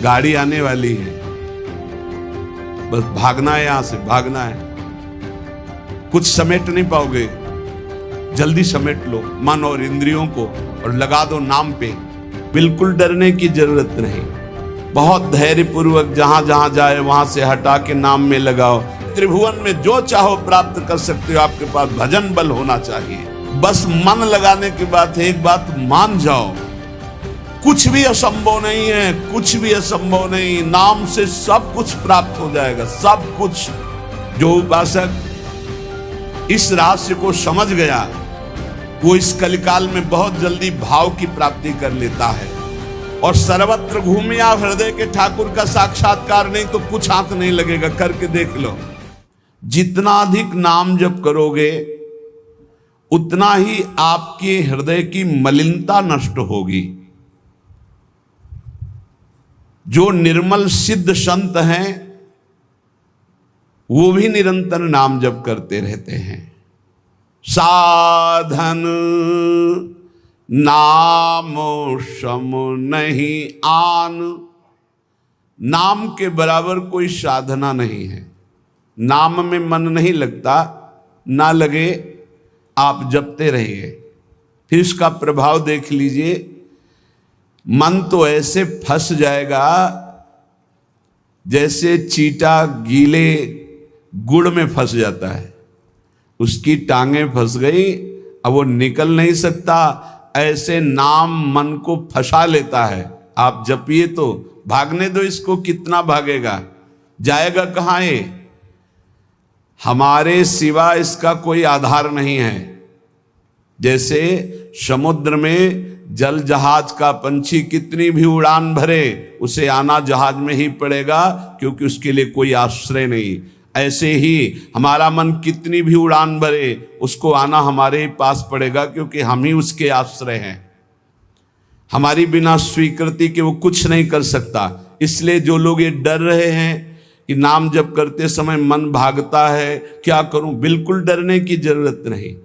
गाड़ी आने वाली है, बस भागना है, यहां से भागना है। कुछ समेट नहीं पाओगे, जल्दी समेट लो मन और इंद्रियों को और लगा दो नाम पे। बिल्कुल डरने की जरूरत नहीं, बहुत धैर्य पूर्वक जहां जहां जाए वहां से हटा के नाम में लगाओ। त्रिभुवन में जो चाहो प्राप्त कर सकते हो, आपके पास भजन बल होना चाहिए। बस मन लगाने की बात है। एक बात मान जाओ, कुछ भी असंभव नहीं है, कुछ भी असंभव नहीं। नाम से सब कुछ प्राप्त हो जाएगा, सब कुछ। जो उपासक इस रहस्य को समझ गया, वो इस कलिकाल में बहुत जल्दी भाव की प्राप्ति कर लेता है। और सर्वत्र घूमिया हृदय के ठाकुर का साक्षात्कार नहीं तो कुछ हाथ नहीं लगेगा। करके देख लो, जितना अधिक नाम जप करोगे उतना ही आपके हृदय की मलिनता नष्ट होगी। जो निर्मल सिद्ध संत हैं वो भी निरंतर नाम जप करते रहते हैं। साधन नाम सम नहीं आन, नाम के बराबर कोई साधना नहीं है। नाम में मन नहीं लगता, ना लगे, आप जपते रहिए, फिर इसका प्रभाव देख लीजिए। मन तो ऐसे फंस जाएगा जैसे चींटा गीले गुड़ में फंस जाता है, उसकी टांगें फंस गई, अब वो निकल नहीं सकता। ऐसे नाम मन को फंसा लेता है। आप जपिए तो भागने दो इसको, कितना भागेगा, जाएगा कहाँ है। हमारे सिवा इसका कोई आधार नहीं है। जैसे समुद्र में जल जहाज का पंछी कितनी भी उड़ान भरे, उसे आना जहाज में ही पड़ेगा, क्योंकि उसके लिए कोई आश्रय नहीं। ऐसे ही हमारा मन कितनी भी उड़ान भरे, उसको आना हमारे ही पास पड़ेगा, क्योंकि हम ही उसके आश्रय हैं। हमारी बिना स्वीकृति के वो कुछ नहीं कर सकता। इसलिए जो लोग ये डर रहे हैं कि नाम जप करते समय मन भागता है, क्या करूं, बिल्कुल डरने की जरूरत नहीं।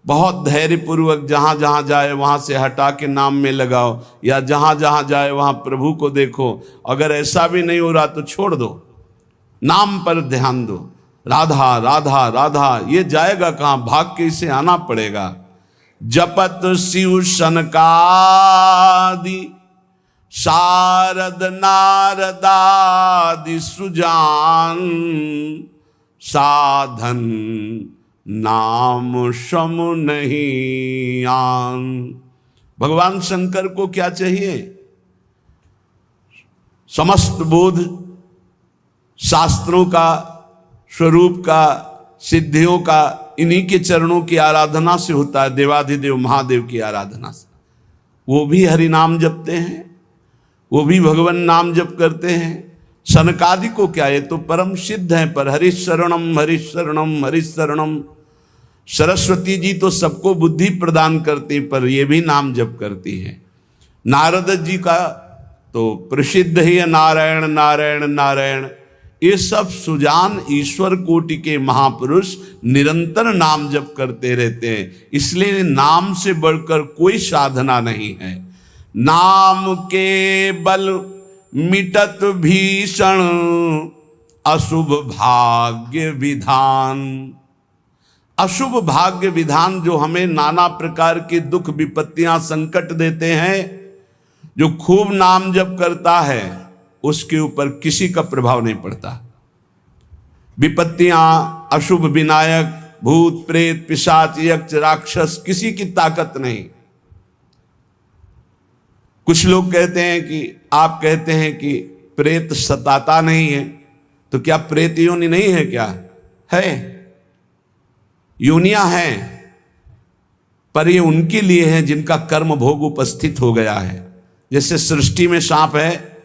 बहुत धैर्य पूर्वक जहां जहां जाए वहां से हटा के नाम में लगाओ, या जहां जहां जाए वहां प्रभु को देखो। अगर ऐसा भी नहीं हो रहा तो छोड़ दो, नाम पर ध्यान दो। राधा राधा राधा, ये जाएगा कहां, भाग के इसे आना पड़ेगा। जपत शिव सनकादि शारद नारदादि सुजान, साधन नाम सम नहीं आन। भगवान शंकर को क्या चाहिए? समस्त बोध शास्त्रों का, स्वरूप का, सिद्धियों का इन्हीं के चरणों की आराधना से होता है, देवाधिदेव महादेव की आराधना से। वो भी हरि नाम जपते हैं, वो भी भगवान नाम जप करते हैं। सनकादि को क्या, ये तो परम सिद्ध है, पर हरिशरणम हरिशरणम हरिशरणम। सरस्वती जी तो सबको बुद्धि प्रदान करती, पर ये भी नाम जप करती हैं। नारद जी का तो प्रसिद्ध ही है नारायण नारायण नारायण। ये सब सुजान ईश्वर कोटि के महापुरुष निरंतर नाम जप करते रहते हैं। इसलिए नाम से बढ़कर कोई साधना नहीं है। नाम के बल मिटत भीषण अशुभ भाग्य विधान। अशुभ भाग्य विधान जो हमें नाना प्रकार के दुख विपत्तियां संकट देते हैं, जो खूब नाम जप करता है उसके ऊपर किसी का प्रभाव नहीं पड़ता। विपत्तियां, अशुभ विनायक, भूत प्रेत पिशाच यक्ष राक्षस, किसी की ताकत नहीं। कुछ लोग कहते हैं कि, आप कहते हैं कि प्रेत सताता नहीं है, तो क्या प्रेत योनि नहीं है? क्या है? योनियां हैं, पर ये उनके लिए है जिनका कर्म भोग उपस्थित हो गया है। जैसे सृष्टि में सांप है,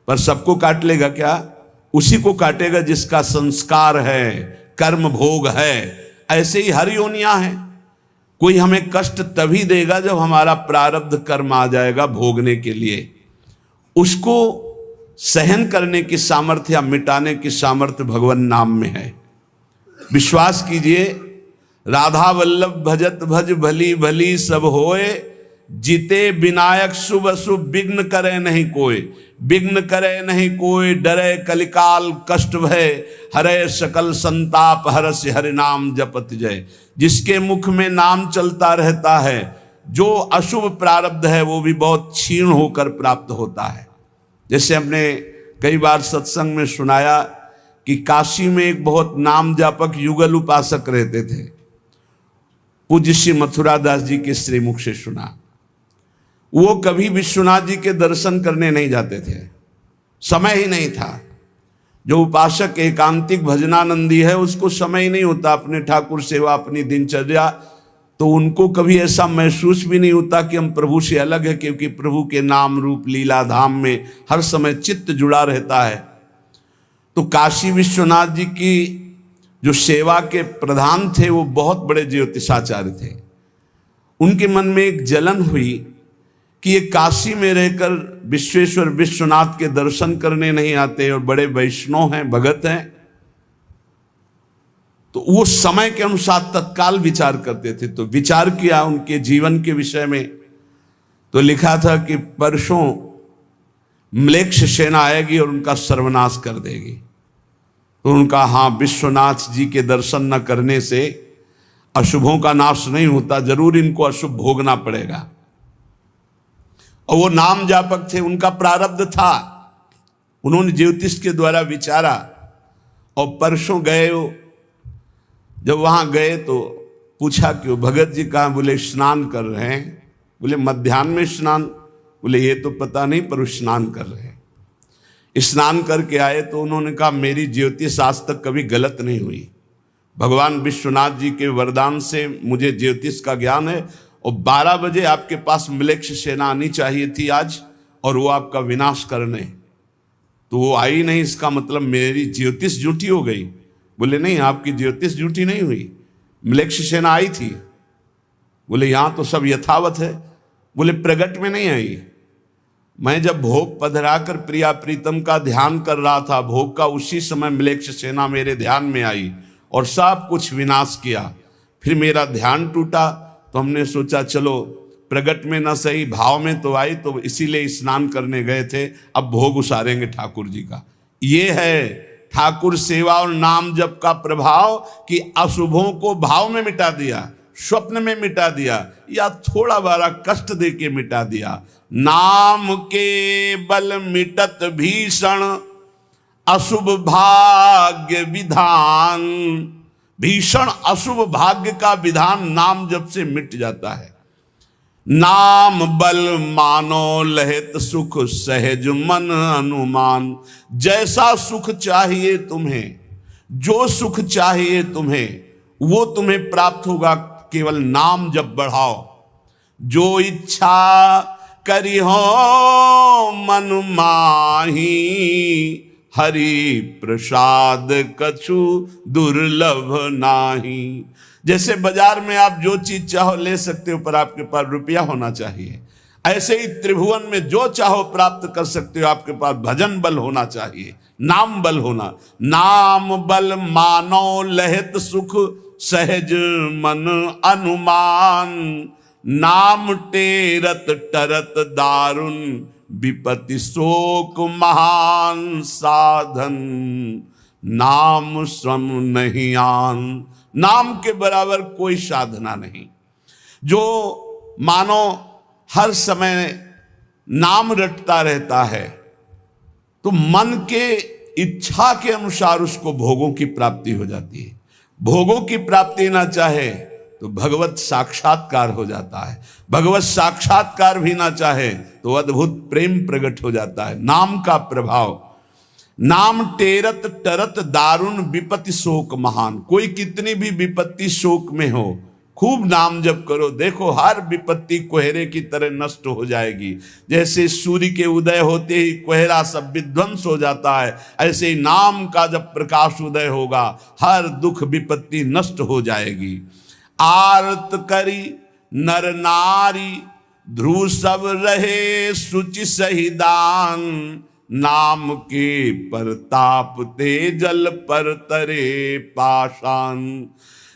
पर सबको काट लेगा क्या? उसी को काटेगा जिसका संस्कार है, कर्म भोग है। ऐसे ही हर योनियां हैं। कोई हमें कष्ट तभी देगा जब हमारा प्रारब्ध कर्म आ जाएगा भोगने के लिए। उसको सहन करने की सामर्थ्य या मिटाने की सामर्थ्य भगवान नाम में है। विश्वास कीजिए, राधा वल्लभ भजत भज भली भली सब होए, जीते विनायक शुभ अशुभ विघ्न करे नहीं कोई, विघ्न करे नहीं कोई, डरे कलिकाल कष्ट भय, हरे सकल संताप हरसि हरि नाम जपत जय। जिसके मुख में नाम चलता रहता है, जो अशुभ प्रारब्ध है वो भी बहुत क्षीण होकर प्राप्त होता है। जैसे हमने कई बार सत्संग में सुनाया कि काशी में एक बहुत नाम जापक युगल उपासक रहते थे। पूज्य श्री मथुरा दास जी के श्रीमुख से सुना, वो कभी विश्वनाथ जी के दर्शन करने नहीं जाते थे, समय ही नहीं था। जो उपासक एकांतिक भजनानंदी है उसको समय ही नहीं होता अपने ठाकुर सेवा, अपनी दिनचर्या, तो उनको कभी ऐसा महसूस भी नहीं होता कि हम प्रभु से अलग है, क्योंकि प्रभु के नाम रूप लीला धाम में हर समय चित्त जुड़ा रहता है। तो काशी विश्वनाथ जी की जो सेवा के प्रधान थे वो बहुत बड़े ज्योतिषाचार्य थे। उनके मन में एक जलन हुई कि ये काशी में रहकर विश्वेश्वर विश्वनाथ के दर्शन करने नहीं आते और बड़े वैष्णव हैं, भगत हैं। तो वो समय के अनुसार तत्काल विचार करते थे। तो विचार किया उनके जीवन के विषय में, तो लिखा था कि परसों म्लेच्छ सेना आएगी और उनका सर्वनाश कर देगी। तो उनका हाँ, विश्वनाथ जी के दर्शन न करने से अशुभों का नाश नहीं होता, जरूर इनको अशुभ भोगना पड़ेगा। और वो नाम जापक थे, उनका प्रारब्ध था। उन्होंने ज्योतिष के द्वारा विचारा और परसों गए। जब वहां गए तो पूछा कि वो भगत जी कहाँ? बोले स्नान कर रहे हैं। बोले मध्याह्न में स्नान? बोले ये तो पता नहीं, पर स्नान कर रहे हैं। स्नान करके आए तो उन्होंने कहा मेरी ज्योतिष आज तक कभी गलत नहीं हुई। भगवान विश्वनाथ जी के वरदान से मुझे ज्योतिष का ज्ञान है, और 12 बजे आपके पास म्लेच्छ सेना आनी चाहिए थी आज, और वो आपका विनाश करने, तो वो आई नहीं, इसका मतलब मेरी ज्योतिष झूठी हो गई। बोले नहीं, आपकी ज्योतिष झूठी नहीं हुई, म्लेच्छ सेना आई थी। बोले यहाँ तो सब यथावत है। बोले प्रगट में नहीं आई, मैं जब भोग पधराकर प्रिया प्रीतम का ध्यान कर रहा था भोग का, उसी समय म्लेच्छ सेना मेरे ध्यान में आई और सब कुछ विनाश किया। फिर मेरा ध्यान टूटा, तो हमने सोचा चलो प्रगट में न सही भाव में तो आई, तो इसीलिए स्नान करने गए थे, अब भोग उसारेंगे ठाकुर जी का। ये है ठाकुर सेवा और नाम जप का प्रभाव कि अशुभों को भाव में मिटा दिया, स्वप्न में मिटा दिया, या थोड़ा बड़ा कष्ट दे के मिटा दिया। नाम के बल मिटत भीषण अशुभ भाग्य विधान। भीषण अशुभ भाग्य का विधान नाम जप से मिट जाता है। नाम बल मानो लहित सुख सहज मन अनुमान। जैसा सुख चाहिए तुम्हें, जो सुख चाहिए तुम्हें, वो तुम्हें प्राप्त होगा, केवल नाम जप बढ़ाओ। जो इच्छा करी हो मन माही, हरि प्रसाद कछु दुर्लभ नाही। जैसे बाजार में आप जो चीज चाहो ले सकते हो, पर आपके पास रुपया होना चाहिए। ऐसे ही त्रिभुवन में जो चाहो प्राप्त कर सकते हो, आपके पास भजन बल होना चाहिए, नाम बल होना। नाम बल मानो लहित सुख सहज मन अनुमान। नाम टेरत टरत दारुण विपत्ति शोक महान साधन। नाम श्रम नहीं आन। नाम के बराबर कोई साधना नहीं। जो मानो हर समय नाम रटता रहता है, तो मन के इच्छा के अनुसार उसको भोगों की प्राप्ति हो जाती है। भोगों की प्राप्ति ना चाहे तो भगवत साक्षात्कार हो जाता है। भगवत साक्षात्कार भी ना चाहे तो अद्भुत प्रेम प्रकट हो जाता है। नाम का प्रभाव। नाम टेरत टरत दारुण विपत्ति शोक महान। कोई कितनी भी विपत्ति शोक में हो, खूब नाम जप करो, देखो हर विपत्ति कोहरे की तरह नष्ट हो जाएगी। जैसे सूर्य के उदय होते ही कोहरा सब विध्वंस हो जाता है, ऐसे ही नाम का जब प्रकाश उदय होगा हर दुख विपत्ति नष्ट हो जाएगी। आरत करी नर नारी ध्रुव सब रहे सुचि सही दान। नाम के परताप ते जल पर तरे पाषाण।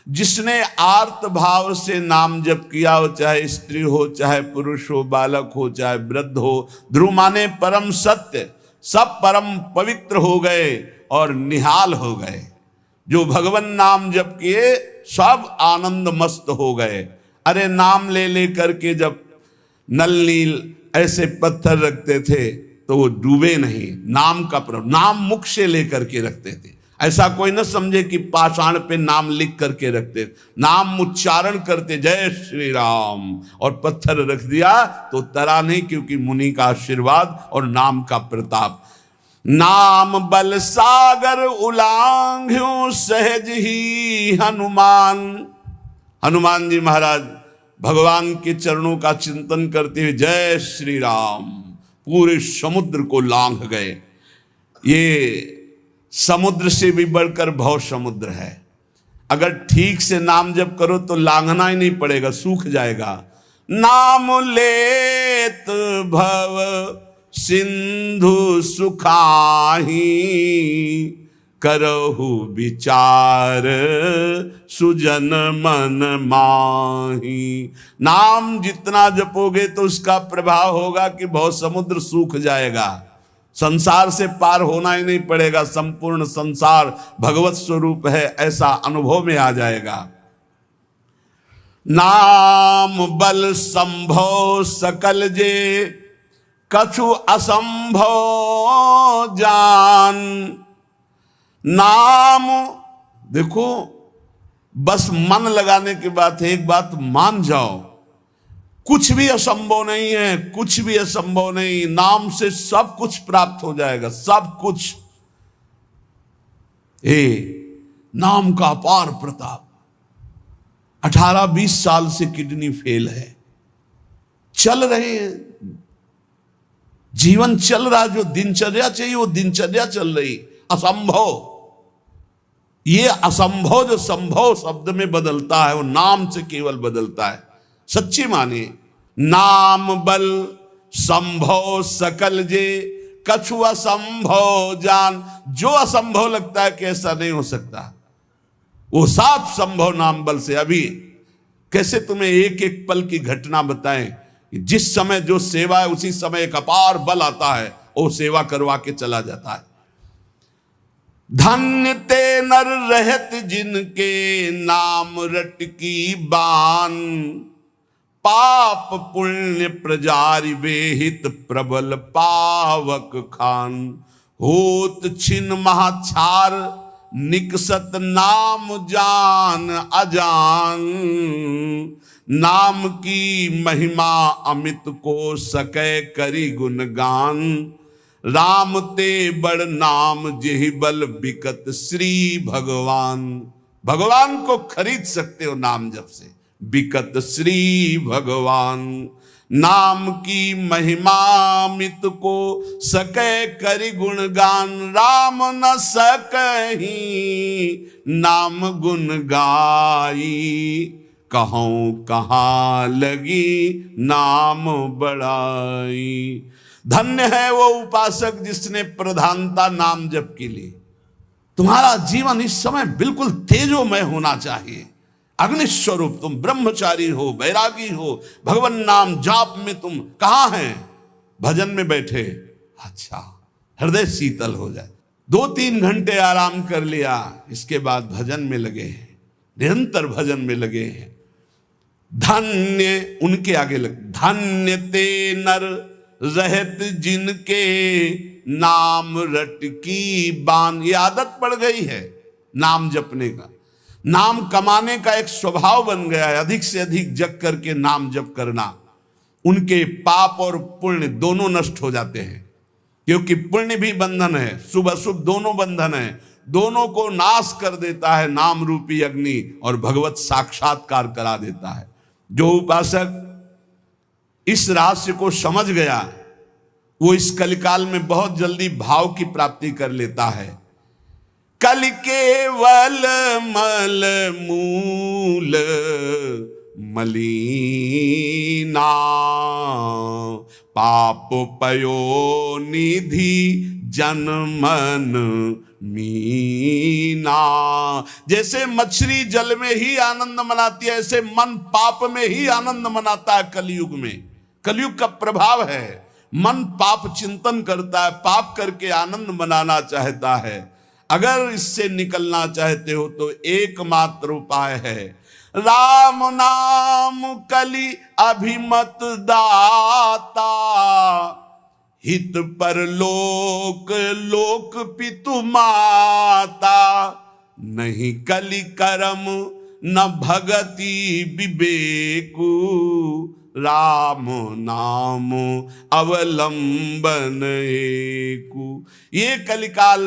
जिसने आर्त भाव से नाम जप किया हो, चाहे स्त्री हो, चाहे पुरुष हो, बालक हो, चाहे वृद्ध हो, ध्रुव माने परम सत्य, सब परम पवित्र हो गए और निहाल हो गए। जो भगवान नाम जप किए सब आनंद मस्त हो गए। अरे नाम ले ले करके जब नल नील ऐसे पत्थर रखते थे तो वो डूबे नहीं, नाम का प्रभाव, नाम मुख से लेकर के रखते थे। ऐसा कोई न समझे कि पाषाण पे नाम लिख करके रखते, नाम उच्चारण करते, जय श्री राम, और पत्थर रख दिया तो तरा नहीं, क्योंकि मुनि का आशीर्वाद और नाम का प्रताप। नाम बल सागर उलांघ्यो सहज ही हनुमान। हनुमान जी महाराज भगवान के चरणों का चिंतन करते हुए जय श्री राम, पूरे समुद्र को लांघ गए। ये समुद्र से भी बढ़कर भव समुद्र है। अगर ठीक से नाम जप करो तो लांघना ही नहीं पड़ेगा, सूख जाएगा। नाम लेत भव सिंधु सुखाही, करहु विचार सुजन मन माही। नाम जितना जपोगे तो उसका प्रभाव होगा कि भव समुद्र सूख जाएगा, संसार से पार होना ही नहीं पड़ेगा, संपूर्ण संसार भगवत स्वरूप है ऐसा अनुभव में आ जाएगा। नाम बल संभव सकल जे, कछु असंभव जान। नाम देखो, बस मन लगाने की बात है। एक बात मान जाओ, कुछ भी असंभव नहीं है, कुछ भी असंभव नहीं। नाम से सब कुछ प्राप्त हो जाएगा, सब कुछ। नाम का अपार प्रताप। 18-20 साल से किडनी फेल है, चल रहे हैं, जीवन चल रहा, जो दिनचर्या चाहिए वो दिनचर्या चल रही। असंभव, ये असंभव जो संभव शब्द में बदलता है वो नाम से केवल बदलता है। सच्ची मानिए, नाम बल संभव सकल जे, कछु असंभव जान। जो असंभव लगता है कि ऐसा नहीं हो सकता, वो साफ संभव नाम बल से। अभी कैसे तुम्हें एक एक पल की घटना बताएं, जिस समय जो सेवा है उसी समय एक अपार बल आता है, वो सेवा करवा के चला जाता है। धन्य ते नर रहत जिनके नाम रट की बान, पाप पुण्य प्रजारि बेहित प्रबल पावक खान। होत छिन महाछार निकसत नाम जान अजान, नाम की महिमा अमित को सकै करी गुणगान। राम ते बड़ नाम जेहि बल बिकत श्री भगवान। भगवान को खरीद सकते हो नाम जप से, बिकत श्री भगवान। नाम की महिमा मित को सकै करि गुणगान, राम न सकहि नाम गुण गाई। कहूं कहाँ लगी नाम बड़ाई। धन्य है वो उपासक जिसने प्रधानता नाम जप के लिए। तुम्हारा जीवन इस समय बिल्कुल तेजोमय होना चाहिए, अग्नि स्वरूप। तुम ब्रह्मचारी हो, बैरागी हो, भगवान नाम जाप में तुम कहाँ हैं? भजन में बैठे, अच्छा हृदय शीतल हो जाए। 2-3 घंटे आराम कर लिया, इसके बाद भजन में लगे हैं, निरंतर भजन में लगे हैं। धन्य उनके आगे लग, धन्य ते नर रहत जिनके नाम रट की बान। ये आदत पड़ गई है नाम जपने का, नाम कमाने का एक स्वभाव बन गया है। अधिक से अधिक जग करके नाम जप करना, उनके पाप और पुण्य दोनों नष्ट हो जाते हैं, क्योंकि पुण्य भी बंधन है, शुभ अशुभ दोनों बंधन है, दोनों को नाश कर देता है नाम रूपी अग्नि, और भगवत साक्षात्कार करा देता है। जो उपासक इस रहस्य को समझ गया वो इस कलिकाल में बहुत जल्दी भाव की प्राप्ति कर लेता है। कल केवल मल मूल मलीना, पाप पयो निधि जन मन मीना। जैसे मछली जल में ही आनंद मनाती है, ऐसे मन पाप में ही आनंद मनाता है। कलयुग में, कलयुग का प्रभाव है, मन पाप चिंतन करता है, पाप करके आनंद मनाना चाहता है। अगर इससे निकलना चाहते हो तो एकमात्र उपाय है राम नाम कलि अभिमत दाता, हित पर लोक लोक पितु माता, नहीं कलि करम न भगति विवेकु, राम नाम अवलंबन एकु। ये कलिकाल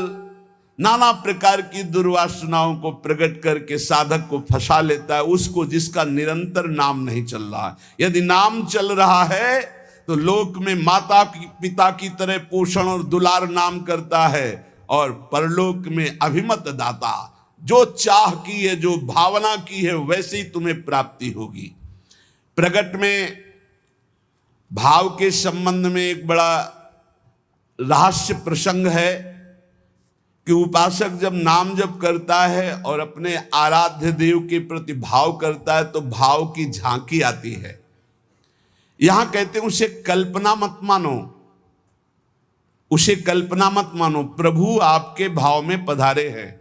नाना प्रकार की दुर्वासनाओं को प्रकट करके साधक को फंसा लेता है, उसको जिसका निरंतर नाम नहीं चल रहा है। यदि नाम चल रहा है तो लोक में माता पिता की तरह पोषण और दुलार नाम करता है, और परलोक में अभिमत दाता, जो चाह की है, जो भावना की है, वैसे ही तुम्हें प्राप्ति होगी। प्रगट में भाव के संबंध में एक बड़ा रहस्य प्रसंग है कि उपासक जब नाम जप करता है और अपने आराध्य देव के प्रति भाव करता है तो भाव की झांकी आती है। यहां कहते हैं उसे कल्पना मत मानो, उसे कल्पना मत मानो, प्रभु आपके भाव में पधारे हैं।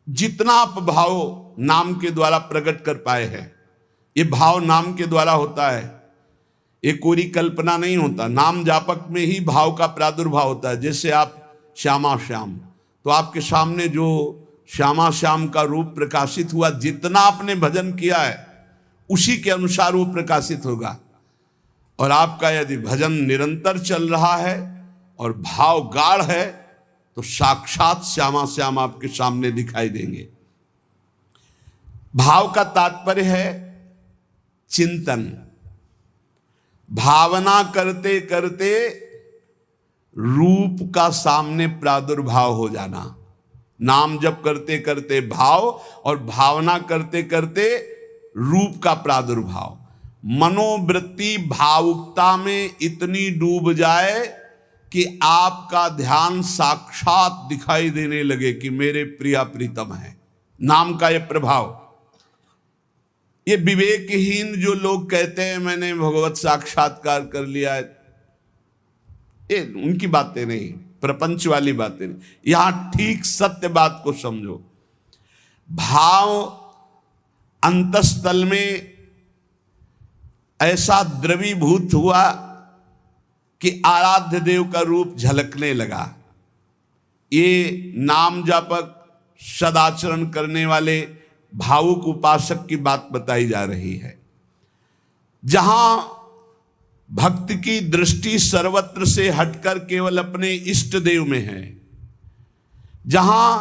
जितना आप भाव नाम के द्वारा प्रकट कर पाए हैं, ये भाव नाम के द्वारा होता है, ये कोरी कल्पना नहीं होता। नाम जापक में ही भाव का प्रादुर्भाव होता है। जैसे आप श्यामा श्याम, तो आपके सामने जो श्यामा श्याम का रूप प्रकाशित हुआ, जितना आपने भजन किया है उसी के अनुसार वो प्रकाशित होगा। और आपका यदि भजन निरंतर चल रहा है और भाव गाढ़ है तो साक्षात श्यामा श्याम आपके सामने दिखाई देंगे। भाव का तात्पर्य है चिंतन। भावना करते करते रूप का सामने प्रादुर्भाव हो जाना। नाम जप करते करते भाव और भावना करते करते रूप का प्रादुर्भाव। मनोवृत्ति भावुकता में इतनी डूब जाए कि आपका ध्यान साक्षात दिखाई देने लगे कि मेरे प्रिया प्रीतम है। नाम का यह प्रभाव। ये विवेकहीन जो लोग कहते हैं मैंने भगवत साक्षात्कार कर लिया है, ये उनकी बातें नहीं, प्रपंच वाली बातें नहीं। यहां ठीक सत्य बात को समझो। भाव अंतस्थल में ऐसा द्रवीभूत हुआ कि आराध्य देव का रूप झलकने लगा। ये नाम जापक सदाचरण करने वाले भावुक उपासक की बात बताई जा रही है। जहां भक्त की दृष्टि सर्वत्र से हटकर केवल अपने इष्ट देव में है, जहां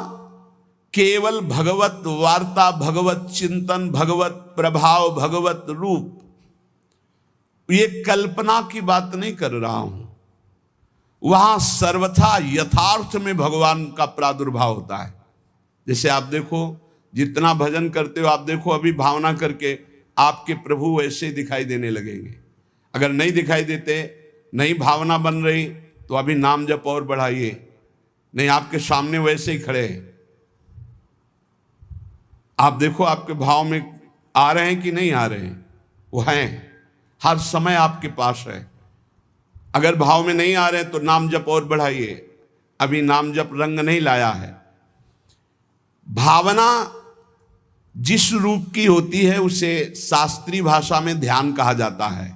केवल भगवत वार्ता, भगवत चिंतन, भगवत प्रभाव, भगवत रूप, ये कल्पना की बात नहीं कर रहा हूं, वहां सर्वथा यथार्थ में भगवान का प्रादुर्भाव होता है। जैसे आप देखो, जितना भजन करते हो आप देखो, अभी भावना करके आपके प्रभु वैसे दिखाई देने लगेंगे। अगर नहीं दिखाई देते, नहीं भावना बन रही, तो अभी नाम जप और बढ़ाइए, नहीं आपके सामने वैसे ही खड़े हैं। आप देखो आपके भाव में आ रहे हैं कि नहीं आ रहे हैं, वो हैं, हर समय आपके पास है। अगर भाव में नहीं आ रहे हैं तो नाम जप और बढ़ाइए, अभी नाम जप रंग नहीं लाया है। भावना जिस रूप की होती है उसे शास्त्रीय भाषा में ध्यान कहा जाता है।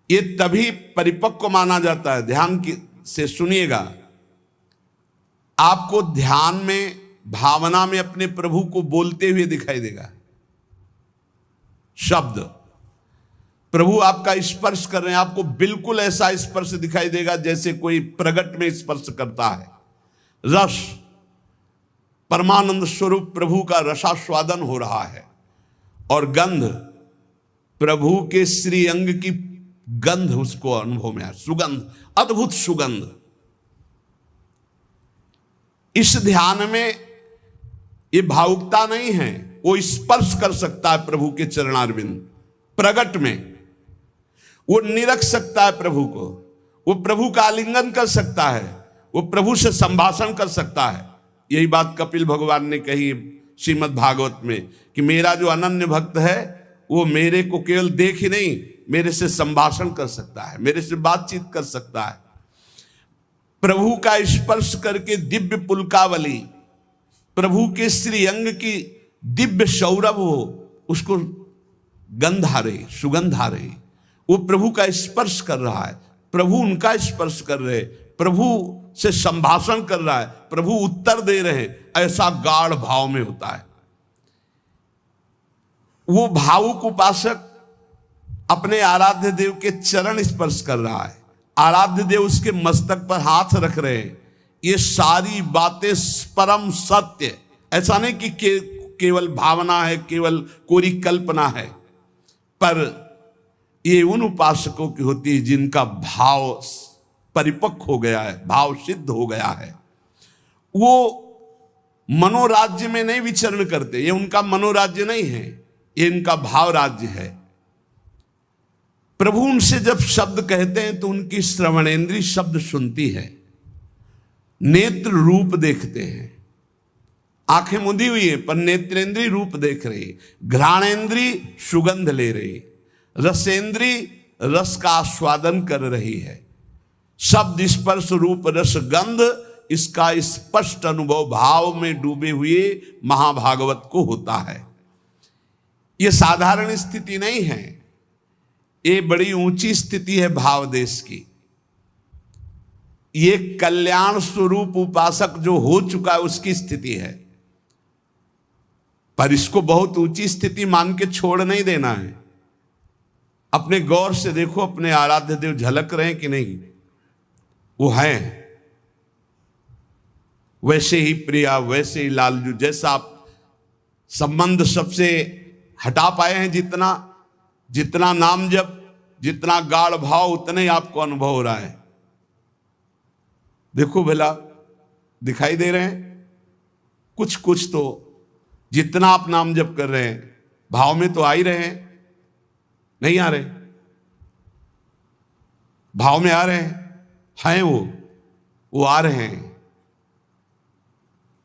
ये तभी परिपक्व माना जाता है। ध्यान से सुनिएगा, आपको ध्यान में, भावना में अपने प्रभु को बोलते हुए दिखाई देगा। शब्द प्रभु आपका स्पर्श कर रहे हैं, आपको बिल्कुल ऐसा स्पर्श दिखाई देगा जैसे कोई प्रगट में स्पर्श करता है। रस, परमानंद स्वरूप प्रभु का रसास्वादन हो रहा है। और गंध, प्रभु के श्री अंग की गंध उसको अनुभव में है, सुगंध, अद्भुत सुगंध। इस ध्यान में ये भावुकता नहीं है, वो स्पर्श कर सकता है प्रभु के चरणारविंद। प्रगट में वो निरख सकता है प्रभु को, वो प्रभु का आलिंगन कर सकता है, वो प्रभु से संभाषण कर सकता है। यही बात कपिल भगवान ने कही श्रीमद् भागवत में कि मेरा जो अनन्य भक्त है वो मेरे को केवल देख ही नहीं, मेरे से संभाषण कर सकता है, मेरे से बातचीत कर सकता है। प्रभु का स्पर्श करके दिव्य पुलकावली, प्रभु के श्री अंग की दिव्य सौरभ हो, उसको गंध आ रही, सुगंध आ रही, वो प्रभु का स्पर्श कर रहा है, प्रभु उनका स्पर्श कर रहे, प्रभु से संभाषण कर रहा है, प्रभु उत्तर दे रहे, ऐसा गाढ़ भाव में होता है। वो भावुक उपासक अपने आराध्य देव के चरण स्पर्श कर रहा है, आराध्य देव उसके मस्तक पर हाथ रख रहे हैं। ये सारी बातें परम सत्य, ऐसा नहीं कि केवल भावना है, केवल कोरी कल्पना है, पर ये उन उपासकों की होती है जिनका भाव परिपक्व हो गया है, भाव सिद्ध हो गया है। वो मनोराज्य में नहीं विचरण करते, ये उनका मनोराज्य नहीं है, ये इनका भाव राज्य है। प्रभु उनसे जब शब्द कहते हैं तो उनकी श्रवणेंद्री शब्द सुनती है, नेत्र रूप देखते हैं, आंखें मुदी हुई है पर नेत्रेंद्री रूप देख रही, घ्राणेंद्री सुगंध ले रही, रसेंद्री रस का आस्वादन कर रही है। शब्द स्पर्श रूप रस गंध, इसका स्पष्ट अनुभव भाव में डूबे हुए महाभागवत को होता है। यह साधारण स्थिति नहीं है, ये बड़ी ऊंची स्थिति है भाव देश की। ये कल्याण स्वरूप उपासक जो हो चुका है उसकी स्थिति है, पर इसको बहुत ऊंची स्थिति मान के छोड़ नहीं देना है। अपने गौर से देखो, अपने आराध्य देव झलक रहे हैं कि नहीं? वो हैं वैसे ही प्रिया, वैसे ही लालजू, जैसा आप संबंध सबसे हटा पाए हैं, जितना नाम जप, जितना गाढ़ भाव, उतने ही आपको अनुभव हो रहा है। देखो भला, दिखाई दे रहे हैं कुछ कुछ तो, जितना आप नाम जप कर रहे हैं भाव में तो आ ही रहे हैं, नहीं आ रहे? भाव में आ रहे हैं वो आ रहे हैं।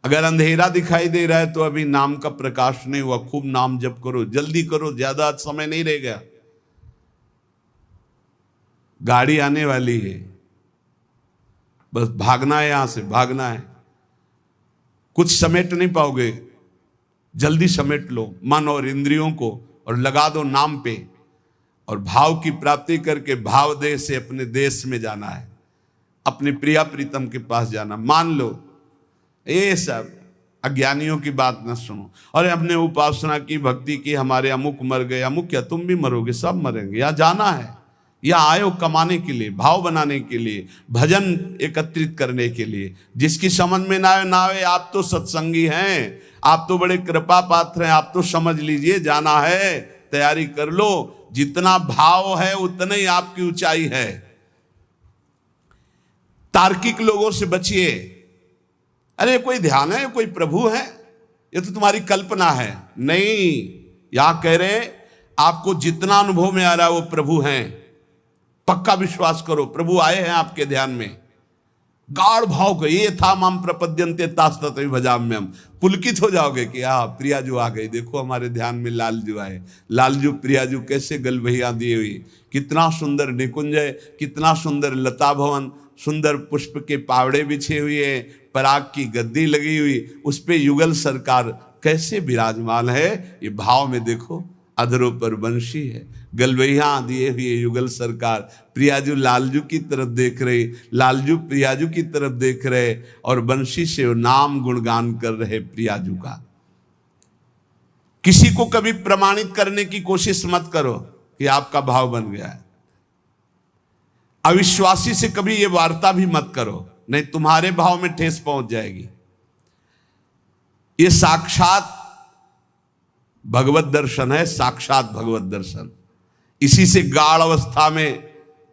अगर अंधेरा दिखाई दे रहा है तो अभी नाम का प्रकाश नहीं हुआ। खूब नाम जप करो, जल्दी करो, ज्यादा समय नहीं रह गया, गाड़ी आने वाली है, बस भागना है, यहां से भागना है। कुछ समेट नहीं पाओगे, जल्दी समेट लो मन और इंद्रियों को और लगा दो नाम पे, और भाव की प्राप्ति करके भाव देश से अपने देश में जाना है, अपने प्रिया प्रीतम के पास जाना। मान लो, ये सब अज्ञानियों की बात न सुनो। और हमने उपासना की, भक्ति की, हमारे अमुक मर गए, अमुक क्या, तुम भी मरोगे, सब मरेंगे। यहाँ जाना है, यहाँ आयो कमाने के लिए, भाव बनाने के लिए, भजन एकत्रित करने के लिए। जिसकी समझ में ना आए, आप तो सत्संगी हैं, आप तो बड़े कृपा पात्र हैं, आप तो समझ लीजिए, जाना है, तैयारी कर लो। जितना भाव है उतना ही आपकी ऊंचाई है। तार्किक लोगों से बचिए। अरे कोई ध्यान है, कोई प्रभु है, ये तो तुम्हारी कल्पना है। नहीं, यहां कह रहे आपको जितना अनुभव में आ रहा है वो प्रभु हैं। पक्का विश्वास करो, प्रभु आए हैं आपके ध्यान में। गाढ़ भाव को, ये था माम प्रपद्यन्ते तास्तत भजाम्यम। पुलकित हो जाओगे कि हाँ, प्रियाजू आ गई, देखो हमारे ध्यान में लालजू आए। लालजू प्रियाजू कैसे गलबहिया दिए हुई, कितना सुंदर निकुंज है, कितना सुंदर लता भवन, सुंदर पुष्प के पावड़े बिछे हुए, पराग की गद्दी लगी हुई, उस पे युगल सरकार कैसे विराजमान है। ये भाव में देखो, अधरों पर बंशी है, गलबैया दिए हुए युगल सरकार, प्रियाजू लालजू की तरफ देख रहे, लालजू प्रियाजू की तरफ देख रहे, और बंशी से वो नाम गुणगान कर रहे प्रियाजू का। किसी को कभी प्रमाणित करने की कोशिश मत करो कि आपका भाव बन गया है। अविश्वासी से कभी ये वार्ता भी मत करो, नहीं तुम्हारे भाव में ठेस पहुंच जाएगी। ये साक्षात भगवत दर्शन है, साक्षात भगवत दर्शन। इसी से गाढ़ अवस्था में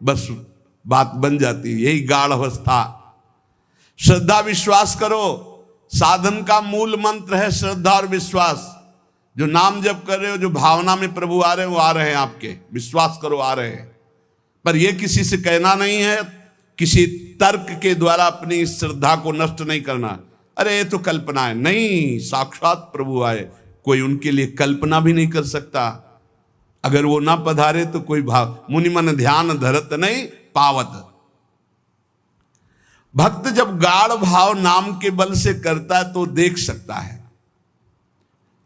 बस बात बन जाती है, यही गाढ़ अवस्था। श्रद्धा विश्वास करो, साधन का मूल मंत्र है श्रद्धा और विश्वास। जो नाम जप कर रहे हो, जो भावना में प्रभु आ रहे हैं, वो आ रहे हैं आपके, विश्वास करो आ रहे हैं। पर यह किसी से कहना नहीं है किसी तर्क के द्वारा अपनी श्रद्धा को नष्ट नहीं करना। अरे ये तो कल्पना है, नहीं, साक्षात प्रभु आए, कोई उनके लिए कल्पना भी नहीं कर सकता। अगर वो ना पधारे तो कोई भाव, मुनि मन ध्यान धरत नहीं पावत। भक्त जब गाढ़ भाव नाम के बल से करता है तो देख सकता है।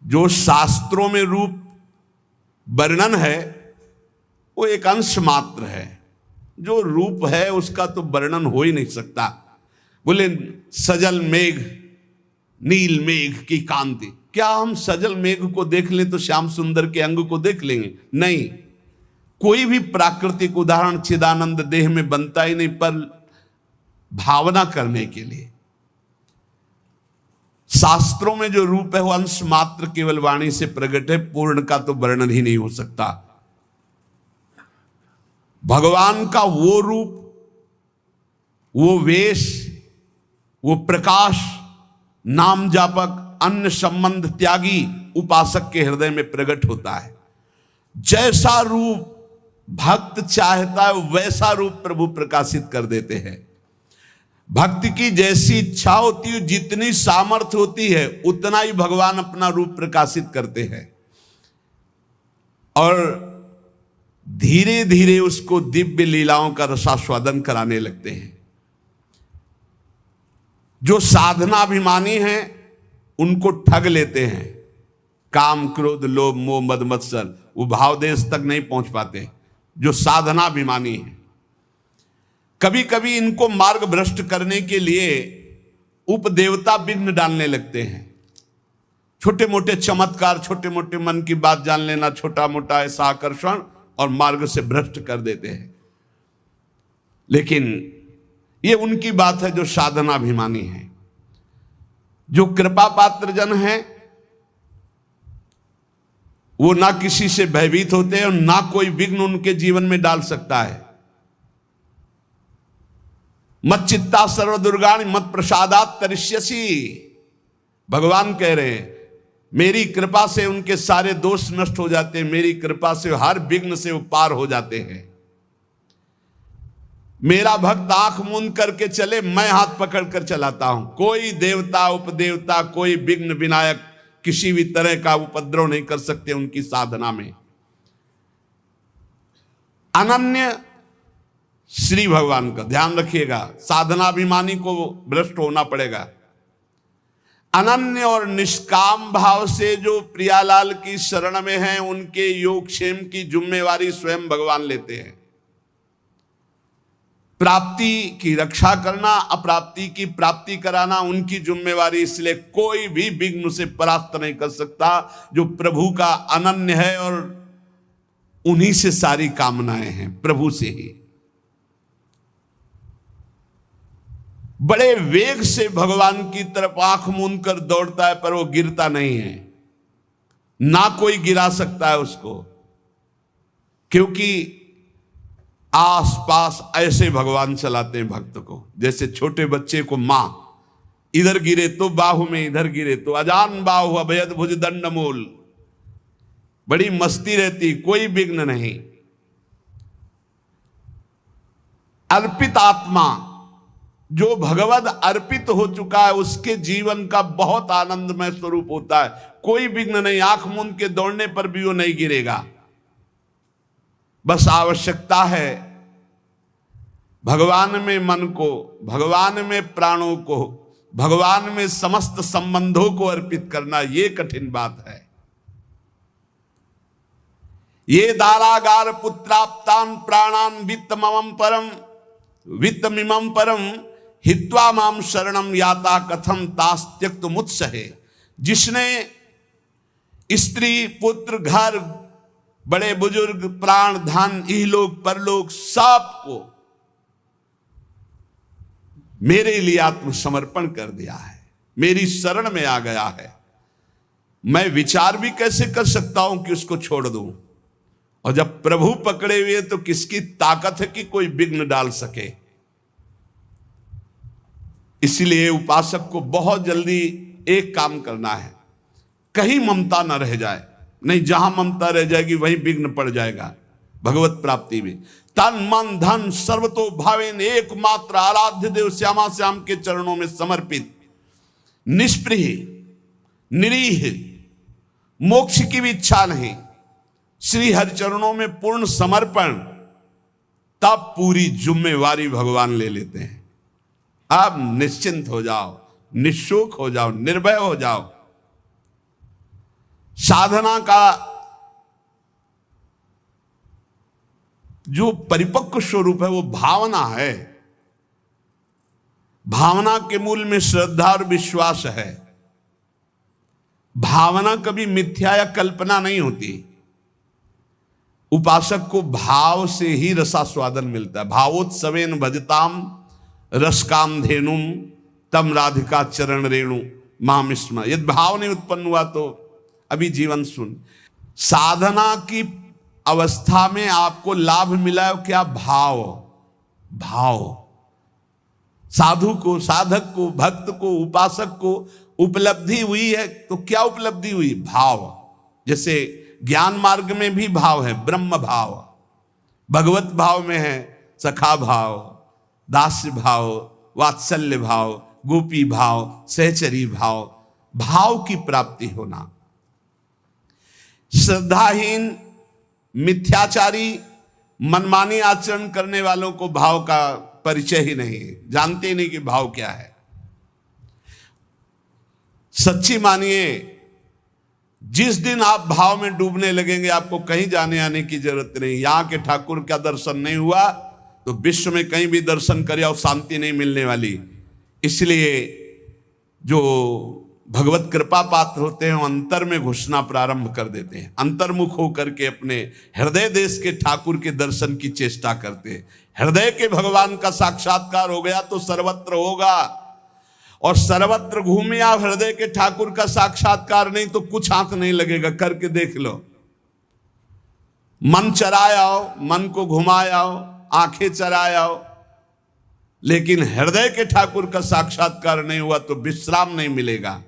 जो शास्त्रों में रूप वर्णन है वो एक अंश मात्र है, जो रूप है उसका तो वर्णन हो ही नहीं सकता। बोले सजल मेघ नील मेघ की कांति, क्या हम सजल मेघ को देख लें तो श्याम सुंदर के अंग को देख लेंगे? नहीं, कोई भी प्राकृतिक उदाहरण चिदानंद देह में बनता ही नहीं, पर भावना करने के लिए शास्त्रों में जो रूप है वो अंश मात्र केवल वाणी से प्रकट है, पूर्ण का तो वर्णन ही नहीं हो सकता। भगवान का वो रूप, वो वेश, वो प्रकाश नाम जापक अन्य संबंध त्यागी उपासक के हृदय में प्रकट होता है। जैसा रूप भक्त चाहता है वैसा रूप प्रभु प्रकाशित कर देते हैं। भक्ति की जैसी इच्छा होती है, जितनी सामर्थ्य होती है, उतना ही भगवान अपना रूप प्रकाशित करते हैं और धीरे धीरे उसको दिव्य लीलाओं का रसास्वादन कराने लगते हैं। जो साधनाभिमानी हैं उनको ठग लेते हैं। काम क्रोध लोभ मोह मद मत्सर, वो भावदेश तक नहीं पहुंच पाते जो साधनाभिमानी हैं। कभी कभी इनको मार्ग भ्रष्ट करने के लिए उपदेवता विघ्न डालने लगते हैं। छोटे मोटे चमत्कार, छोटे मोटे मन की बात जान लेना, छोटा मोटा ऐसा आकर्षण, और मार्ग से भ्रष्ट कर देते हैं। लेकिन ये उनकी बात है जो साधनाभिमानी है। जो कृपा पात्र जन हैं वो ना किसी से भयभीत होते हैं और ना कोई विघ्न उनके जीवन में डाल सकता है। मत चित्ता सर्व दुर्गाणि मत प्रसादात तरिष्यसि, भगवान कह रहे हैं मेरी कृपा से उनके सारे दोष नष्ट हो जाते हैं, मेरी कृपा से हर विघ्न से वो पार हो जाते हैं। मेरा भक्त आंख मूंद करके चले, मैं हाथ पकड़ कर चलाता हूं। कोई देवता उपदेवता, कोई विघ्न विनायक किसी भी तरह का उपद्रव नहीं कर सकते उनकी साधना में। अनन्य श्री भगवान का ध्यान रखिएगा, साधनाभिमानी को भ्रष्ट होना पड़ेगा। अनन्य और निष्काम भाव से जो प्रियालाल की शरण में हैं उनके योगक्षेम की जिम्मेवारी स्वयं भगवान लेते हैं। प्राप्ति की रक्षा करना, अप्राप्ति की प्राप्ति कराना उनकी जिम्मेवारी, इसलिए कोई भी विघ्न से परास्त नहीं कर सकता जो प्रभु का अनन्य है और उन्हीं से सारी कामनाएं हैं, प्रभु से ही। बड़े वेग से भगवान की तरफ आंख मूंद कर दौड़ता है पर वो गिरता नहीं है, ना कोई गिरा सकता है उसको, क्योंकि आसपास ऐसे भगवान चलाते हैं भक्त को। जैसे छोटे बच्चे को मां इधर गिरे तो बाहु में, इधर गिरे तो अजान बाहु अभयद भुज दंड मूल, बड़ी मस्ती रहती, कोई विघ्न नहीं। अर्पित आत्मा जो भगवद अर्पित हो चुका है उसके जीवन का बहुत आनंदमय स्वरूप होता है। कोई विघ्न नहीं, आंख मूंद के दौड़ने पर भी वो नहीं गिरेगा। बस आवश्यकता है भगवान में मन को, भगवान में प्राणों को, भगवान में समस्त संबंधों को अर्पित करना। ये कठिन बात है। ये दारागार पुत्राप्तान प्राणान वित्तमम परम वित्तमिमं परम हित्वा माम शरणम याता कथम तास त्यक्त मुत्सहे। जिसने स्त्री पुत्र घर बड़े बुजुर्ग प्राण धन इहलोक परलोक सबको मेरे लिए आत्मसमर्पण कर दिया है, मेरी शरण में आ गया है, मैं विचार भी कैसे कर सकता हूं कि उसको छोड़ दूं। और जब प्रभु पकड़े हुए तो किसकी ताकत है कि कोई विघ्न डाल सके। इसलिए उपासक को बहुत जल्दी एक काम करना है, कहीं ममता न रह जाए, नहीं जहां ममता रह जाएगी वहीं विघ्न पड़ जाएगा। भगवत प्राप्ति में। तन मन धन सर्वतो भावेन एकमात्र आराध्य देव श्यामा श्याम के चरणों में समर्पित, निष्प्रिय निरीह, मोक्ष की भी इच्छा नहीं, श्री हरि चरणों में पूर्ण समर्पण, तब पूरी जिम्मेवारी भगवान ले लेते हैं। आप निश्चिंत हो जाओ, निशुक हो जाओ, निर्भय हो जाओ। साधना का जो परिपक्व स्वरूप है वो भावना है। भावना के मूल में श्रद्धा और विश्वास है। भावना कभी मिथ्या या कल्पना नहीं होती। उपासक को भाव से ही रसास्वादन मिलता है। भावोत्सवेन भजताम रसकाम धेनुम तम राधिका चरण रेणु मामिस्म। यदि भाव नहीं उत्पन्न हुआ तो अभी जीवन सुन। साधना की अवस्था में आपको लाभ मिला है क्या? भाव। भाव साधु को, साधक को, भक्त को, उपासक को उपलब्धि हुई है तो क्या उपलब्धि हुई? भाव। जैसे ज्ञान मार्ग में भी भाव है, ब्रह्म भाव। भगवत भाव में है सखा भाव, दास्य भाव, वात्सल्य भाव, गोपी भाव, सहचरी भाव। भाव की प्राप्ति होना। श्रद्धाहीन, मिथ्याचारी, मनमानी आचरण करने वालों को भाव का परिचय ही नहीं है, जानते ही नहीं कि भाव क्या है। सच्ची मानिए, जिस दिन आप भाव में डूबने लगेंगे आपको कहीं जाने आने की जरूरत नहीं। यहां के ठाकुर का दर्शन नहीं हुआ तो विश्व में कहीं भी दर्शन करे और शांति नहीं मिलने वाली। इसलिए जो भगवत कृपा पात्र होते हैं अंतर में घुसना प्रारंभ कर देते हैं। अंतर्मुख होकर के अपने हृदय देश के ठाकुर के दर्शन की चेष्टा करते हैं। हृदय के भगवान का साक्षात्कार हो गया तो सर्वत्र होगा। और सर्वत्र घूमे आप, हृदय के ठाकुर का साक्षात्कार नहीं तो कुछ हाथ नहीं लगेगा। करके देख लो। मन चराए आओ, मन को घुमाए आओ, आंखें चराए आओ, लेकिन हृदय के ठाकुर का साक्षात्कार नहीं हुआ तो विश्राम नहीं मिलेगा।